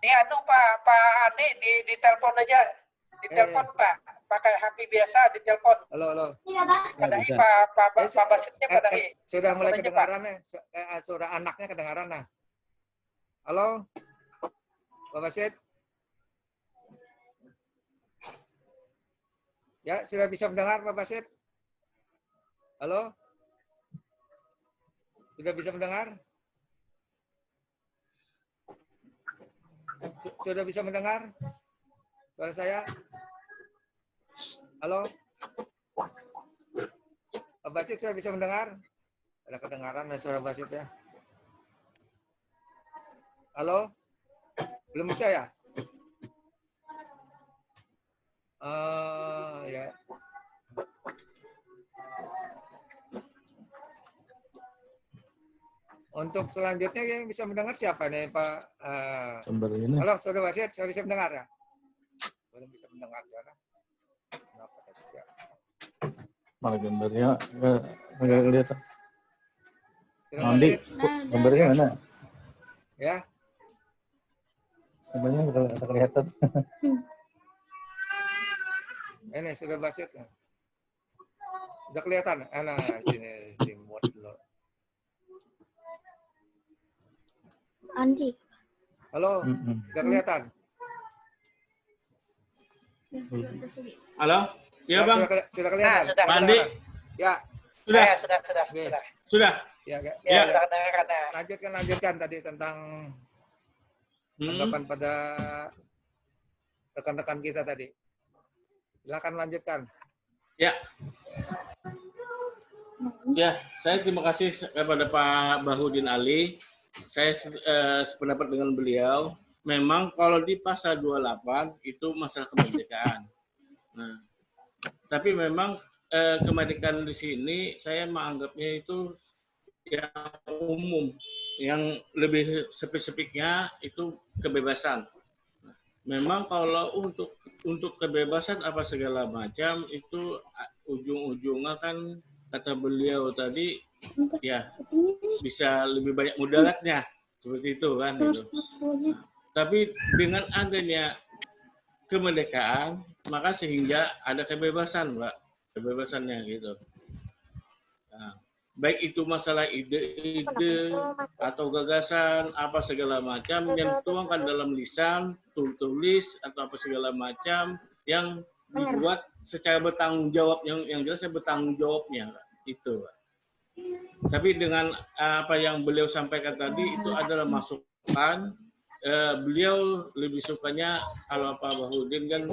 Speaker 4: Di Pak Andi di telepon aja. Di telepon, Pak. Pakai HP biasa di telepon.
Speaker 1: Halo.
Speaker 4: Padahi Pak Basitnya padahi.
Speaker 1: Sudah mulai
Speaker 4: Telepon aja,
Speaker 1: kedengaran nih. Suara anaknya kedengaran nah. Halo. Pak Basit. Ya, sudah bisa mendengar Pak Basit? Halo? Sudah bisa mendengar? Sudah bisa mendengar? Suara saya? Halo? Pak Basit sudah bisa mendengar? Ada kedengaran ya suara Basit ya? Halo? Belum bisa ya? Ya. Untuk selanjutnya yang bisa mendengar siapa nih Pak? Halo, Saudara Basit, saya bisa mendengar ya? Belum bisa mendengar ya?
Speaker 5: Mana gambarnya? Nggak kelihatan. Andi, gambarnya mana?
Speaker 1: Ya.
Speaker 5: Gambarnya nggak kelihatan.
Speaker 1: Ini sudah Basit. Udah kelihatan? Nah, sini remote dulu.
Speaker 7: Andi.
Speaker 1: Halo, udah kelihatan?
Speaker 2: Halo? Ya, Bang.
Speaker 1: Sudah kelihatan?
Speaker 4: Sudah.
Speaker 2: Pak Andi?
Speaker 1: Ya.
Speaker 2: Sudah.
Speaker 4: Sudah.
Speaker 1: Ya.
Speaker 4: Sudah kedengaran.
Speaker 1: Lanjutkan tadi tentang tanggapan pada rekan-rekan kita tadi. Silakan lanjutkan.
Speaker 2: Ya, ya, saya terima kasih kepada Pak Bahudin Ali. Saya sependapat dengan beliau. Memang kalau di pasal 28 itu masalah kemerdekaan. Nah, tapi memang kemerdekaan di sini saya menganggapnya itu yang umum, yang lebih spesifiknya itu kebebasan. Memang kalau untuk kebebasan apa segala macam itu ujung-ujungnya kan kata beliau tadi ya bisa lebih banyak mudaratnya seperti itu kan gitu. Tapi dengan adanya kemerdekaan maka sehingga ada kebebasan, Pak, kebebasannya gitu. Nah, baik itu masalah ide-ide atau gagasan apa segala macam yang dituangkan dalam lisan, tulis atau apa segala macam yang dibuat secara bertanggung jawab, yang jelas saya bertanggung jawabnya itu. Tapi dengan apa yang beliau sampaikan tadi itu adalah masukan. Beliau lebih sukanya kalau Pak Bahudin kan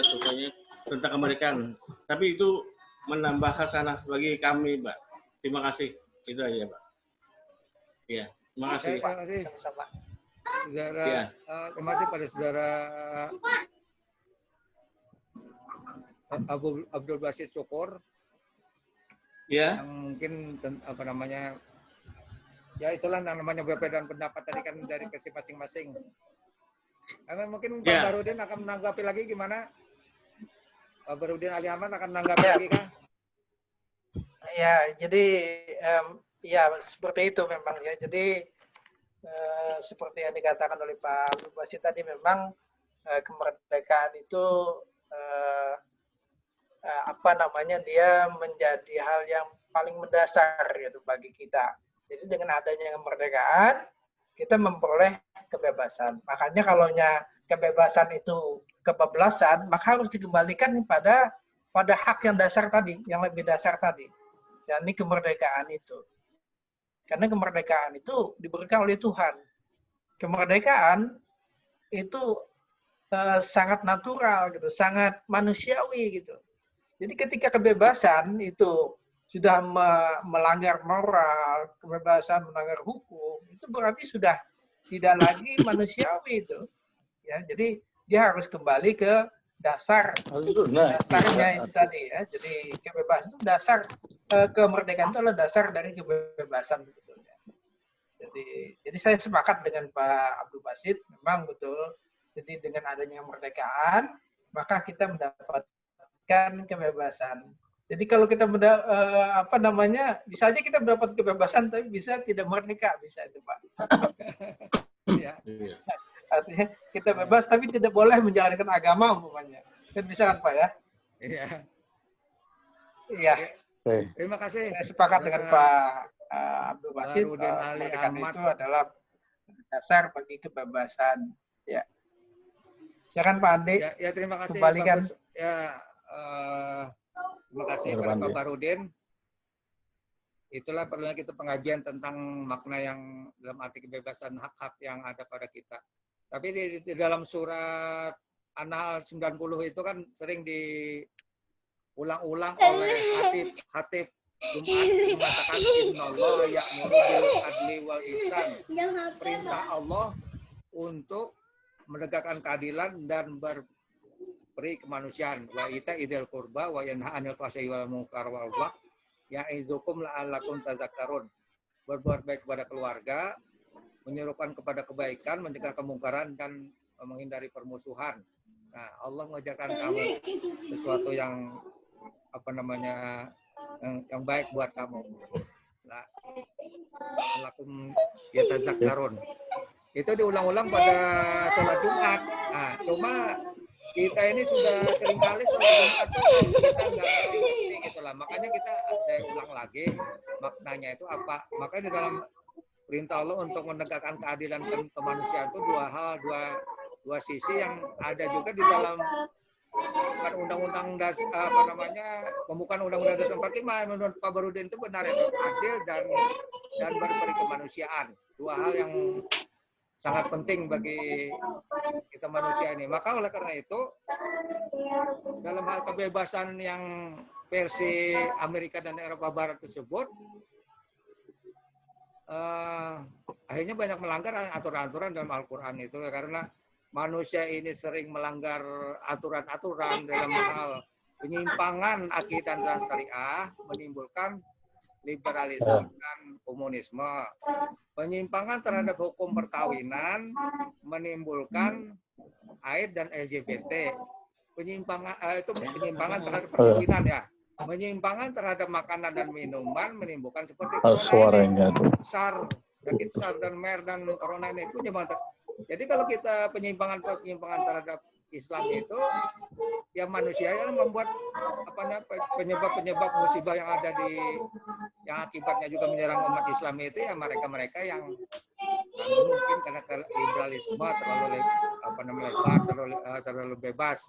Speaker 2: sukanya tentang kemerdekaan. Tapi itu menambah khasanah bagi kami, Mbak. Terima kasih. Itu aja, Pak. Ya, terima kasih.
Speaker 1: Terima kasih.
Speaker 4: Sama-sama.
Speaker 1: Saudara,
Speaker 2: Ya.
Speaker 1: terima kasih pada saudara Abdul Basit Syukur
Speaker 2: Ya,
Speaker 1: yang mungkin apa namanya, ya itulah namanya perbedaan pendapat tadi kan dari versi masing-masing. Mungkin Pak
Speaker 2: Ya.
Speaker 1: Barudin akan menanggapi lagi gimana? Pak Barudin Ali Ahmad akan menanggapi
Speaker 4: Ya.
Speaker 1: lagi kah?
Speaker 4: Ya, jadi ya seperti itu memang ya. Jadi seperti yang dikatakan oleh Pak Lubasi tadi, memang kemerdekaan itu apa namanya, dia menjadi hal yang paling mendasar gitu bagi kita. Jadi dengan adanya kemerdekaan kita memperoleh kebebasan. Makanya kalaunya kebebasan itu kebablasan, maka harus dikembalikan pada hak yang dasar tadi, yang lebih dasar tadi. Yakni kemerdekaan itu. Karena kemerdekaan itu diberikan oleh Tuhan. Kemerdekaan itu sangat natural gitu, sangat manusiawi gitu. Jadi ketika kebebasan itu sudah melanggar moral, kebebasan melanggar hukum, itu berarti sudah tidak lagi manusiawi itu. Ya, jadi dia harus kembali ke dasarnya itu tadi ya. Jadi kebebasan itu dasar, kemerdekaan itu adalah dasar dari kebebasan sebetulnya. Jadi saya sepakat dengan Pak Abdul Basit, memang betul. Jadi dengan adanya kemerdekaan, maka kita mendapatkan kebebasan. Jadi kalau kita apa namanya, bisa aja kita mendapat kebebasan, tapi bisa tidak merdeka, bisa itu Pak.
Speaker 1: Ya.
Speaker 4: Artinya kita bebas tapi tidak boleh menjalankan agama umpamanya. Kan bisa kan Pak ya?
Speaker 1: Iya.
Speaker 4: Iya.
Speaker 1: Terima kasih.
Speaker 4: Saya sepakat dengan Pak Abdul Basit.
Speaker 1: Barudin Ali
Speaker 4: Kemerdekaan
Speaker 1: Ahmad
Speaker 4: itu adalah dasar bagi kebebasan. Ya. Silakan Pak Andi.
Speaker 1: Ya, terima kasih.
Speaker 4: Kembalikan.
Speaker 1: Ya, terima kasih kepada Pak Barudin. Itulah perlunya kita pengajian tentang makna yang dalam arti kebebasan hak-hak yang ada pada kita. Tapi di dalam surat An-Nahl 90 itu kan sering diulang-ulang oleh Hatib Jumat mengatakan innallaha ya'muru bil adli wal ihsan. Perintah Allah untuk menegakkan keadilan dan berperi kemanusiaan. Wa ita idil qurba wa yanha 'anil fahsya'i wal munkar wal baghi ya'izukum la'allakum tadzakkarun. Berbuat baik kepada keluarga, menyerukan kepada kebaikan, mencegah kemungkaran dan menghindari permusuhan. Nah, Allah mengajarkan kamu sesuatu yang apa namanya yang baik buat kamu. Nah, lakum yatazakkarun. Itu diulang-ulang pada sholat Jumat. Nah, cuma kita ini sudah seringkali sholat Jumat kita nggak ngerti gitulah. Makanya saya ulang lagi maknanya itu apa. Makanya di dalam perintah Allah untuk menegakkan keadilan kemanusiaan itu dua sisi yang ada juga di dalam undang-undang dasar pembukaan undang-undang dasar 45. Menurut Pak Barudin itu benar itu adil dan berperi kemanusiaan. Dua hal yang sangat penting bagi kita manusia ini. Maka oleh karena itu, dalam hal kebebasan yang versi Amerika dan Eropa Barat tersebut, akhirnya banyak melanggar aturan-aturan dalam Al-Quran itu, karena manusia ini sering melanggar aturan-aturan dalam hal penyimpangan akidah dan syariah, menimbulkan liberalisme dan komunisme. Penyimpangan terhadap hukum perkawinan menimbulkan AIDS dan LGBT. Penyimpangan itu penyimpangan terhadap perkawinan ya. Penyimpangan terhadap makanan dan minuman menimbulkan seperti corona ini, SARS, penyakit SARS dan MERS dan corona ini itu penyimpangan. Jadi kalau kita penyimpangan terhadap Islam itu, ya manusia yang membuat penyebab musibah yang ada yang akibatnya juga menyerang umat Islam itu, ya mereka yang mungkin karena liberalisme terlalu bebas.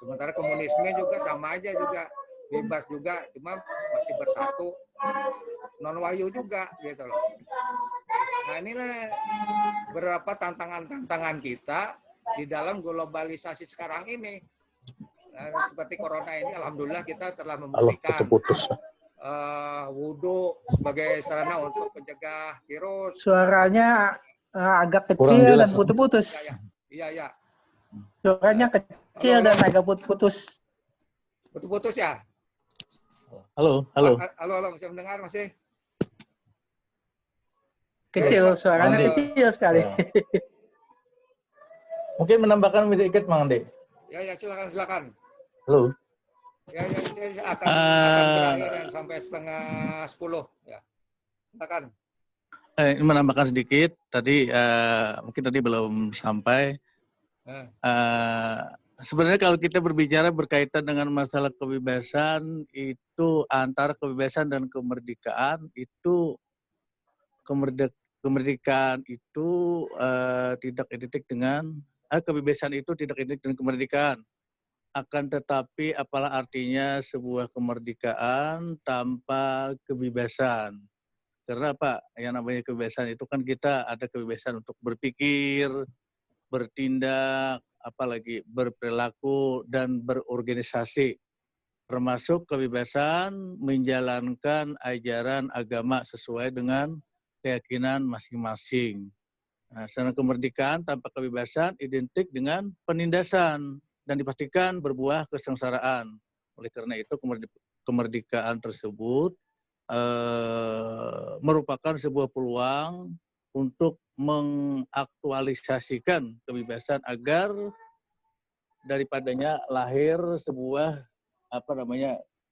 Speaker 1: Sementara komunisme juga sama aja juga bebas juga, cuma masih bersatu, non wahyu juga gitu loh. Nah inilah beberapa tantangan kita di dalam globalisasi sekarang ini. Nah, seperti corona ini, alhamdulillah kita telah memberikan wudhu sebagai sarana untuk mencegah virus.
Speaker 4: Suaranya agak kecil dan putus-putus.
Speaker 1: Iya.
Speaker 4: Suaranya kecil dan agak putus-putus.
Speaker 1: Putus-putus ya?
Speaker 5: Halo.
Speaker 1: Masih mendengar masih?
Speaker 4: Kecil, suaranya kecil sekali.
Speaker 5: Mungkin menambahkan sedikit, Mang Andi.
Speaker 1: Ya, silakan.
Speaker 5: Halo.
Speaker 1: Ya, saya akan berakhir sampai 9:30 ya. Silakan.
Speaker 5: Menambahkan sedikit, tadi mungkin tadi belum sampai. Sebenarnya kalau kita berbicara berkaitan dengan masalah kebebasan, itu antara kebebasan dan kemerdekaan itu kemerdekaan itu tidak identik dengan kebebasan itu tidak identik dengan kemerdekaan. Akan tetapi apalah artinya sebuah kemerdekaan tanpa kebebasan? Karena apa? Yang namanya kebebasan itu kan kita ada kebebasan untuk berpikir, bertindak, apalagi berperilaku dan berorganisasi, termasuk kebebasan menjalankan ajaran agama sesuai dengan keyakinan masing-masing. Nah, sedangkan kemerdekaan tanpa kebebasan identik dengan penindasan dan dipastikan berbuah kesengsaraan. Oleh karena itu kemerdekaan tersebut merupakan sebuah peluang untuk mengaktualisasikan kebebasan agar daripadanya lahir sebuah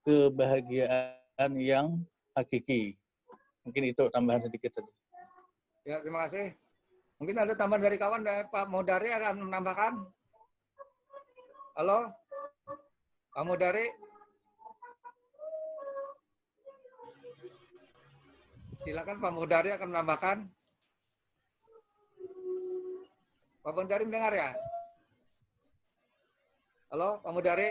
Speaker 5: kebahagiaan yang hakiki. Mungkin itu tambahan sedikit tadi.
Speaker 1: Ya, terima kasih. Mungkin ada tambahan dari kawan, Pak Modari akan menambahkan. Halo, Pak Modari. Silakan Pak Modari akan menambahkan. Pak Modari mendengar ya? Halo, Pak Modari.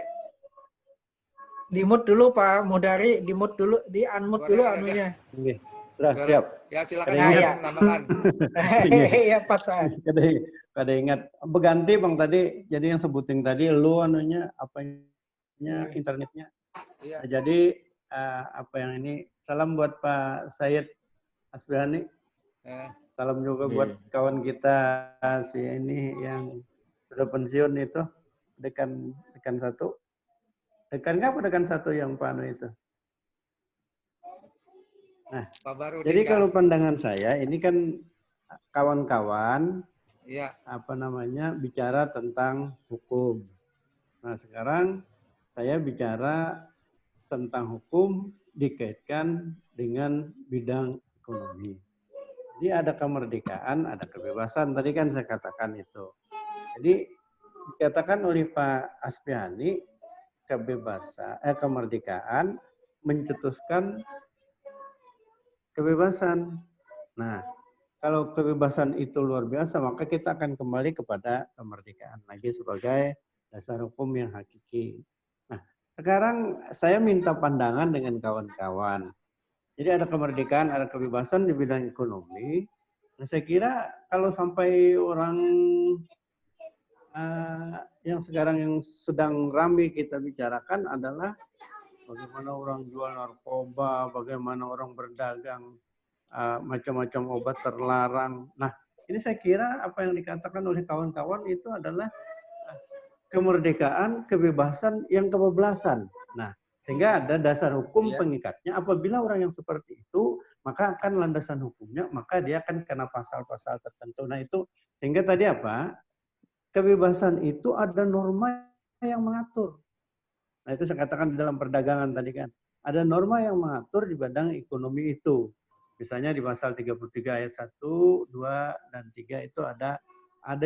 Speaker 4: Di-mute dulu Pak Modari, di-mute dulu, di-unmute dulu anunya.
Speaker 3: Sudah siap.
Speaker 1: Ya, silakan menambahkan.
Speaker 4: Iya, pas Pak.
Speaker 3: Kada ingat. Berganti Bang tadi, jadi yang sebutin tadi lu anunya apanya internetnya.
Speaker 1: Iya.
Speaker 3: Jadi apa yang ini, salam buat Pak Said Asbihani. Salam juga buat kawan kita si ini yang sudah pensiun itu, dekan satu. Dekan apa dekan satu yang Pak Anu itu? Nah, jadi kalau pandangan saya ini kan kawan-kawan bicara tentang hukum. Nah, sekarang saya bicara tentang hukum dikaitkan dengan bidang ekonomi. Jadi ada kemerdekaan, ada kebebasan. Tadi kan saya katakan itu. Jadi dikatakan oleh Pak Asbihani, kemerdekaan mencetuskan kebebasan. Nah, kalau kebebasan itu luar biasa, maka kita akan kembali kepada kemerdekaan lagi sebagai dasar hukum yang hakiki. Nah, sekarang saya minta pandangan dengan kawan-kawan. Jadi ada kemerdekaan, ada kebebasan di bidang ekonomi. Nah, saya kira kalau sampai orang yang sekarang yang sedang ramai kita bicarakan adalah bagaimana orang jual narkoba, bagaimana orang berdagang macam-macam obat terlarang. Nah, ini saya kira apa yang dikatakan oleh kawan-kawan itu adalah kemerdekaan, kebebasan yang kebablasan. Nah, sehingga ada dasar hukum pengikatnya. Apabila orang yang seperti itu, maka akan landasan hukumnya, maka dia akan kena pasal-pasal tertentu. Nah, itu sehingga tadi apa? Kebebasan itu ada norma yang mengatur. Nah, itu saya katakan di dalam perdagangan tadi kan. Ada norma yang mengatur di bidang ekonomi itu. Misalnya di pasal 33 ayat 1, 2, dan 3 itu ada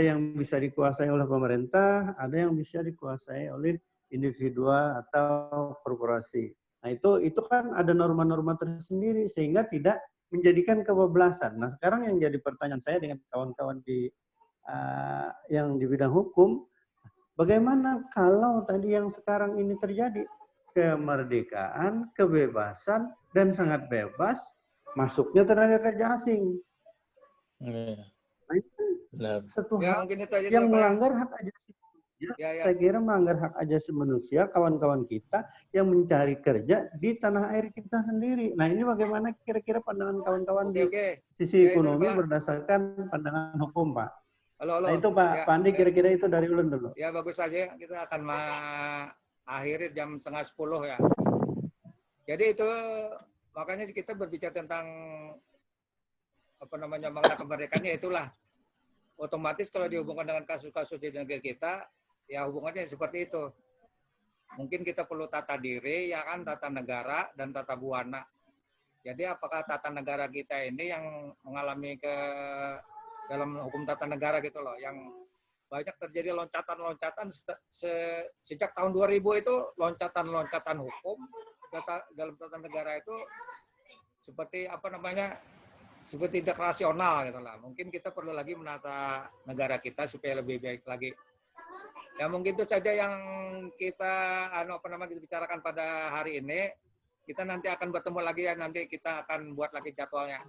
Speaker 3: yang bisa dikuasai oleh pemerintah, ada yang bisa dikuasai oleh individual atau korporasi. Nah, itu kan ada norma-norma tersendiri sehingga tidak menjadikan kebablasan. Nah, sekarang yang jadi pertanyaan saya dengan kawan-kawan yang di bidang hukum, bagaimana kalau tadi yang sekarang ini terjadi kemerdekaan, kebebasan, dan sangat bebas masuknya tenaga kerja asing. Nah, itu satu hal yang melanggar hak asasi manusia. Saya kira melanggar hak asasi manusia kawan-kawan kita yang mencari kerja di tanah air kita sendiri. Nah, ini bagaimana kira-kira pandangan kawan-kawan di sisi ekonomi berdasarkan pandangan hukum, Pak?
Speaker 1: Halo.
Speaker 3: Nah, itu Pak Andi kira-kira itu dari ulun dulu.
Speaker 1: Ya, bagus saja. Kita akan mengakhiri jam 9:30 ya. Jadi itu makanya kita berbicara tentang makna kemerdekaannya, itulah otomatis kalau dihubungkan dengan kasus-kasus di negara kita, ya hubungannya seperti itu. Mungkin kita perlu tata diri, ya kan, tata negara dan tata buana. Jadi apakah tata negara kita ini yang mengalami dalam hukum tata negara gitu loh, yang banyak terjadi loncatan-loncatan sejak tahun 2000 itu loncatan-loncatan hukum dalam tata negara itu seperti seperti tidak rasional gitu lah. Mungkin kita perlu lagi menata negara kita supaya lebih baik lagi. Ya mungkin itu saja yang kita kita bicarakan pada hari ini. Kita nanti akan bertemu lagi ya, nanti kita akan buat lagi jadwalnya.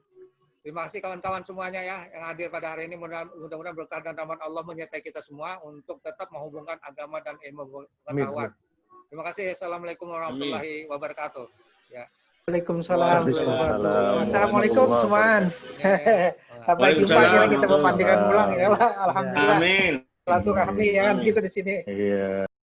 Speaker 1: Terima kasih kawan-kawan semuanya ya yang hadir pada hari ini. Mudah-mudahan berkah dan rahmat Allah menyertai kita semua untuk tetap menghubungkan agama dan ilmu pengetahuan. Terima kasih. Assalamualaikum warahmatullahi wabarakatuh. Ya.
Speaker 4: Waalaikumsalam. Assalamualaikum semuanya. Sampai jumpa kita memandikan pulang ya. Alhamdulillah.
Speaker 2: Amin.
Speaker 4: Silaturahmi ya kan kita di sini.
Speaker 5: Iya.